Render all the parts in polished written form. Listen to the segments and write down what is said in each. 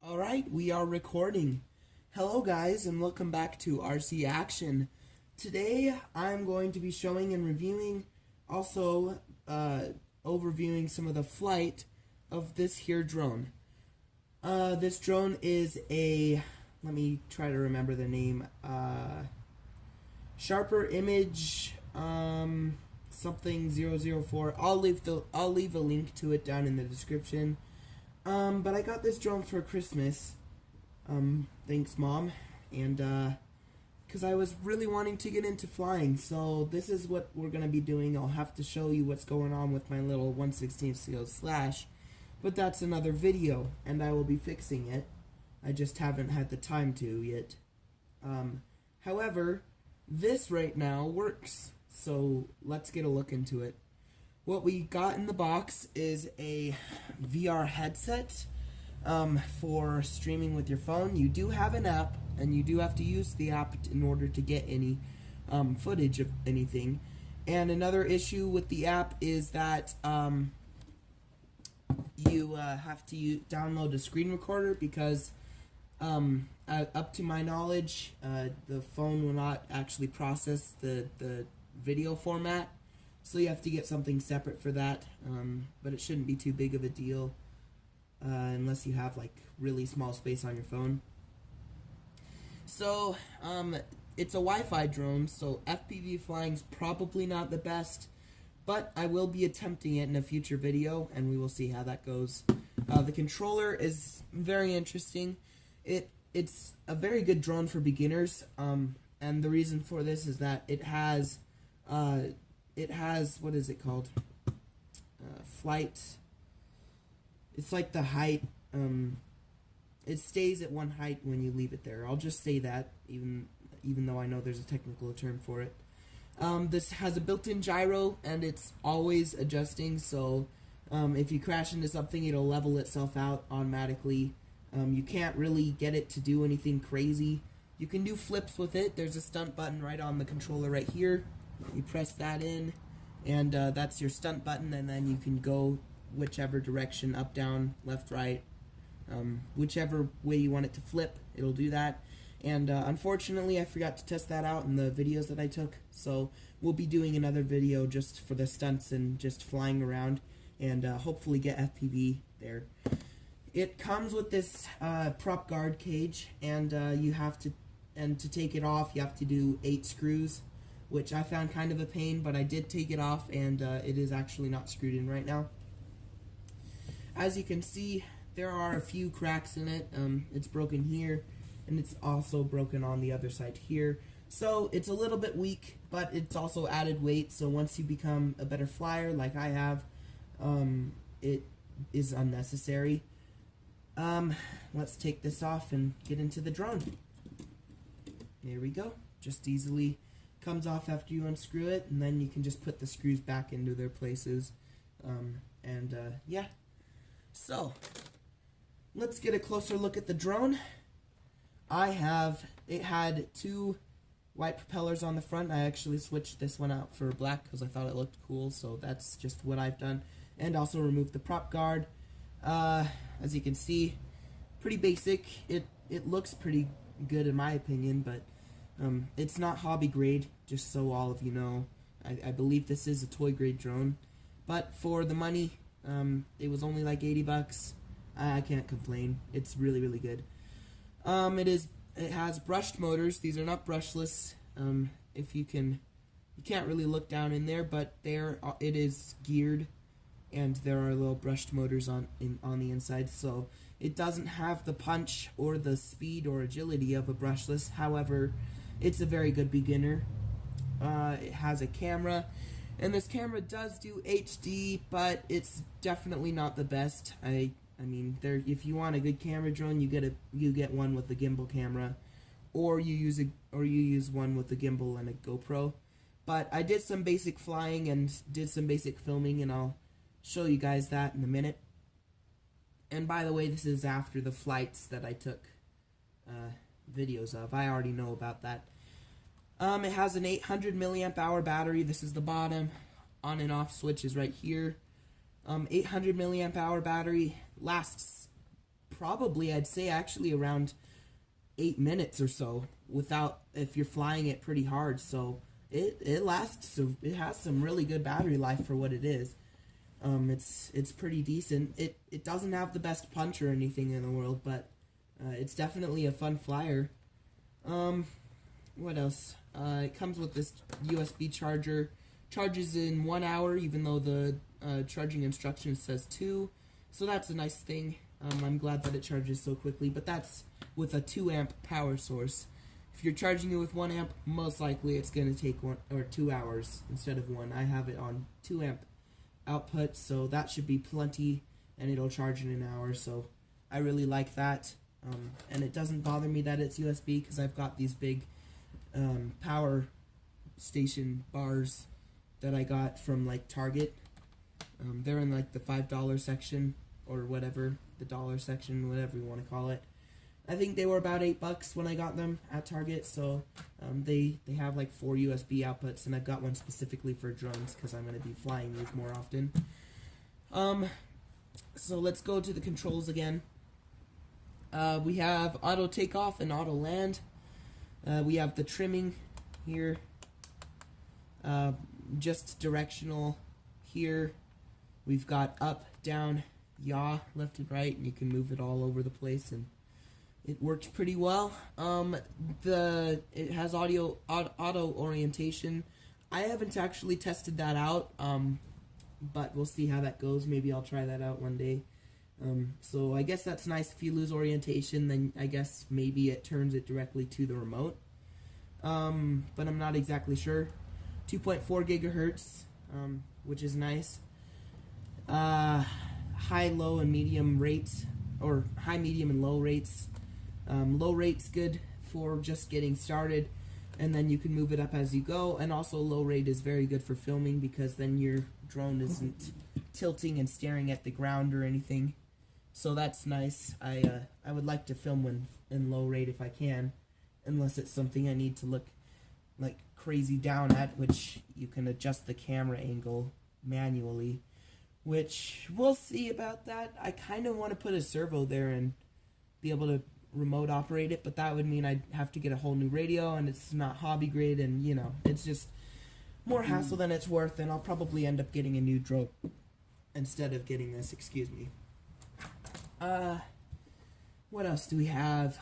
Alright, we are recording. Hello guys and welcome back to RC Action. Today I'm going to be showing and reviewing, also overviewing some of the flight of this here drone. This drone is a, let me try to remember the name, Sharper Image something 004. I'll leave a link to it down in the description. But I got this drone for Christmas. Thanks, Mom. And, because I was really wanting to get into flying. So this is what we're going to be doing. I'll have to show you what's going on with my little 1/16 scale slash. But that's another video, and I will be fixing it. I just haven't had the time to yet. However, this right now works. So let's get a look into it. What we got in the box is a VR headset for streaming with your phone. You do have an app, and you do have to use the app in order to get any footage of anything. And another issue with the app is that you have to download a screen recorder because, up to my knowledge, the phone will not actually process the video format. So you have to get something separate for that, but it shouldn't be too big of a deal unless you have like really small space on your phone. So it's a Wi-Fi drone, so FPV flying's probably not the best, but I will be attempting it in a future video, and we will see how that goes. The controller is very interesting. It's a very good drone for beginners, and the reason for this is that it has what is it called? Flight. It's like the height. It stays at one height when you leave it there. I'll just say that, even though I know there's a technical term for it. This has a built-in gyro, and it's always adjusting, so if you crash into something, it'll level itself out automatically. You can't really get it to do anything crazy. You can do flips with it. There's a stunt button right on the controller right here. You press that in, and that's your stunt button, and then you can go whichever direction, up, down, left, right, whichever way you want it to flip, it'll do that. And unfortunately, I forgot to test that out in the videos that I took, so we'll be doing another video just for the stunts and just flying around, and hopefully get FPV there. It comes with this prop guard cage, and to take it off, you have to do 8 screws, which I found kind of a pain, but I did take it off, and it is actually not screwed in right now. As you can see, there are a few cracks in it. It's broken here, and it's also broken on the other side here. So it's a little bit weak, but it's also added weight, so once you become a better flyer, like I have, it is unnecessary. Let's take this off and get into the drone. There we go. Just easily comes off after you unscrew it, and then you can just put the screws back into their places. Yeah. So, let's get a closer look at the drone. It had 2 white propellers on the front. I actually switched this one out for black because I thought it looked cool, so that's just what I've done. And also removed the prop guard. As you can see, pretty basic. It looks pretty good in my opinion, but it's not hobby grade, just so all of you know. I believe this is a toy grade drone, but for the money, it was only like 80 bucks. I can't complain. It's really, really good. It has brushed motors. These are not brushless. You can't really look down in there, but it is geared, and there are little brushed motors on the inside, so it doesn't have the punch or the speed or agility of a brushless. However, it's a very good beginner. It has a camera, and this camera does do HD, but it's definitely not the best. I mean, if you want a good camera drone, you get one with a gimbal camera, or you use one with a gimbal and a GoPro. But I did some basic flying and did some basic filming, and I'll show you guys that in a minute. And by the way, this is after the flights that I took videos of. I already know about that. It has an 800 milliamp hour battery. This is the bottom. On and off switch is right here. 800 milliamp hour battery. Lasts probably, I'd say actually around 8 minutes or so, without, if you're flying it pretty hard. So it lasts, so it has some really good battery life for what it is. It's pretty decent. It doesn't have the best punch or anything in the world, but it's definitely a fun flyer. What else? It comes with this USB charger. Charges in 1 hour, even though the charging instruction says 2. So that's a nice thing. I'm glad that it charges so quickly, but that's with a 2 amp power source. If you're charging it with 1 amp, most likely it's going to take 1 or 2 hours instead of 1. I have it on 2 amp output, so that should be plenty, and it'll charge in an hour, so I really like that. And it doesn't bother me that it's USB, because I've got these big power station bars that I got from like Target. They're in like the $5 section or whatever, the dollar section, whatever you want to call it. I think they were about $8 when I got them at Target. So they have like 4 USB outputs, and I've got one specifically for drones because I'm going to be flying these more often. So let's go to the controls again. We have auto takeoff and auto land. We have the trimming here, just directional here. We've got up, down, yaw, left and right, and you can move it all over the place, and it works pretty well. It has auto orientation. I haven't actually tested that out, but we'll see how that goes. Maybe I'll try that out one day. So I guess that's nice. If you lose orientation, then I guess maybe it turns it directly to the remote. But I'm not exactly sure. 2.4 gigahertz, which is nice. High, low, and medium rates, or high, medium, and low rates. Low rate's good for just getting started, and then you can move it up as you go. And also low rate is very good for filming, because then your drone isn't tilting and staring at the ground or anything. So that's nice. I would like to film when in low rate if I can, unless it's something I need to look like crazy down at, which you can adjust the camera angle manually, which we'll see about that. I kind of want to put a servo there and be able to remote operate it, but that would mean I'd have to get a whole new radio, and it's not hobby grade, and you know, it's just more hassle than it's worth, and I'll probably end up getting a new drone instead of getting this, excuse me. What else do we have?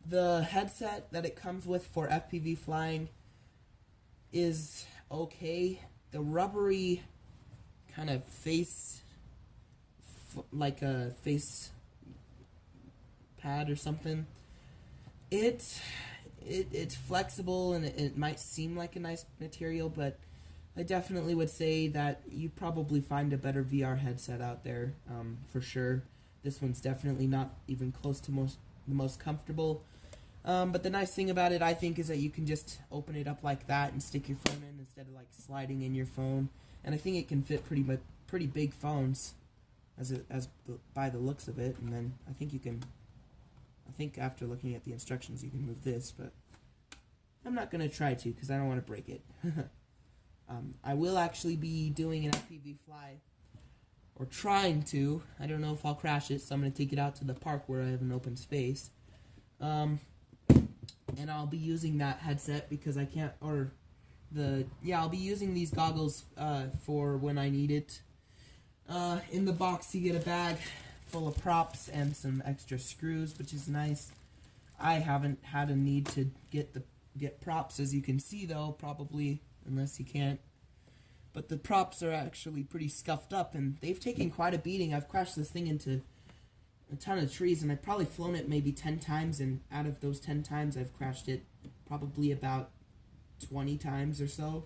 The headset that it comes with for FPV flying is okay. The rubbery kind of face, like a face pad or something, it's flexible, and it might seem like a nice material, but I definitely would say that you probably find a better VR headset out there, for sure. This one's definitely not even close to the most comfortable. But the nice thing about it, I think, is that you can just open it up like that and stick your phone in instead of like sliding in your phone. And I think it can fit pretty big phones, by the looks of it. And then I think after looking at the instructions, you can move this, but I'm not gonna try to because I don't want to break it. I will actually be doing an FPV fly, or trying to. I don't know if I'll crash it, so I'm gonna take it out to the park where I have an open space. And I'll be using that headset because I can't, I'll be using these goggles, for when I need it. In the box you get a bag full of props and some extra screws, which is nice. I haven't had a need to get props, as you can see though, probably, unless you can't. But the props are actually pretty scuffed up, and they've taken quite a beating. I've crashed this thing into a ton of trees, and I've probably flown it maybe 10 times, and out of those 10 times, I've crashed it probably about 20 times or so.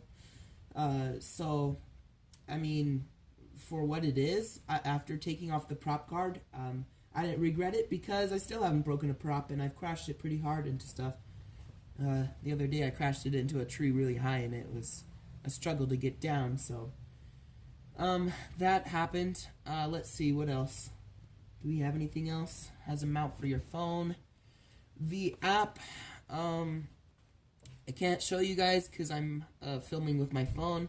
So, I mean, for what it is, after taking off the prop guard, I didn't regret it because I still haven't broken a prop, and I've crashed it pretty hard into stuff. The other day I crashed it into a tree really high, and it was a struggle to get down, so that happened. Let's see, what else? Do we have anything else? Has a mount for your phone. The app, I can't show you guys because I'm filming with my phone,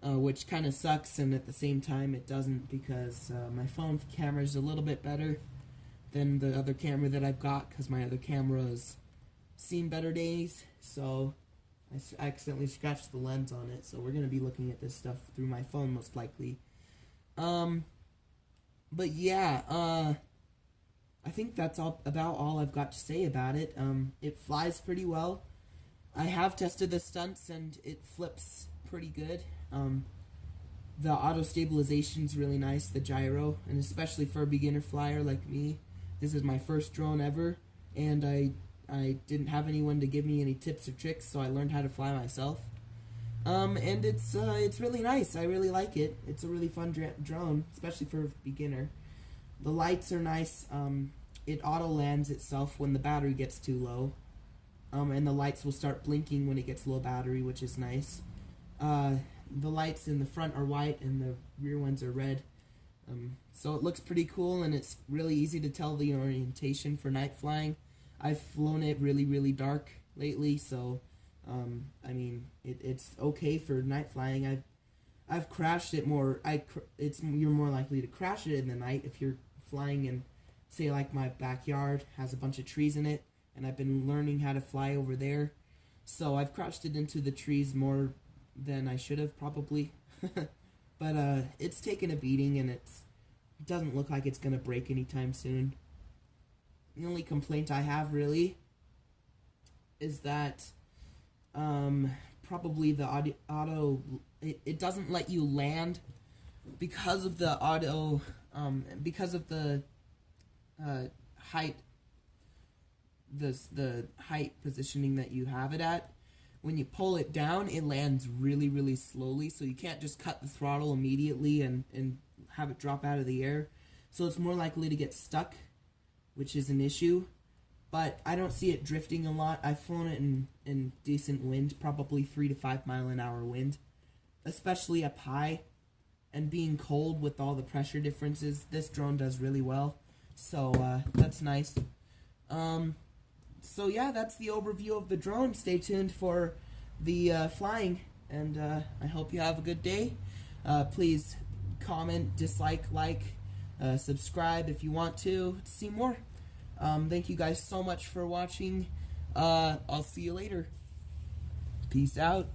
which kind of sucks, and at the same time it doesn't, because my phone camera is a little bit better than the other camera that I've got, because my other camera has seen better days, so I accidentally scratched the lens on it, so we're going to be looking at this stuff through my phone most likely. But yeah, I think that's about all I've got to say about it. It flies pretty well. I have tested the stunts, and it flips pretty good. The auto stabilization's really nice, the gyro, and especially for a beginner flyer like me. This is my first drone ever, and I didn't have anyone to give me any tips or tricks, so I learned how to fly myself. And it's really nice. I really like it. It's a really fun drone, especially for a beginner. The lights are nice. It auto lands itself when the battery gets too low. And the lights will start blinking when it gets low battery, which is nice. The lights in the front are white and the rear ones are red. So it looks pretty cool, and it's really easy to tell the orientation for night flying. I've flown it really, really dark lately, so I mean, it's okay for night flying. I've crashed it more. You're more likely to crash it in the night if you're flying in, say, like my backyard has a bunch of trees in it, and I've been learning how to fly over there. So I've crashed it into the trees more than I should have, probably. But it's taken a beating, and it doesn't look like it's gonna break anytime soon. The only complaint I have, really, is that probably the auto it doesn't let you land because of the auto because of the height the height positioning that you have it at. When you pull it down, it lands really, really slowly, so you can't just cut the throttle immediately and have it drop out of the air. So it's more likely to get stuck, which is an issue. But I don't see it drifting a lot. I've flown it in decent wind, probably 3 to 5 mile an hour wind, especially up high. And being cold with all the pressure differences, this drone does really well. So that's nice. So yeah, that's the overview of the drone. Stay tuned for the flying, and I hope you have a good day. Please comment, dislike, like, subscribe if you want to see more. Thank you guys so much for watching. I'll see you later. Peace out.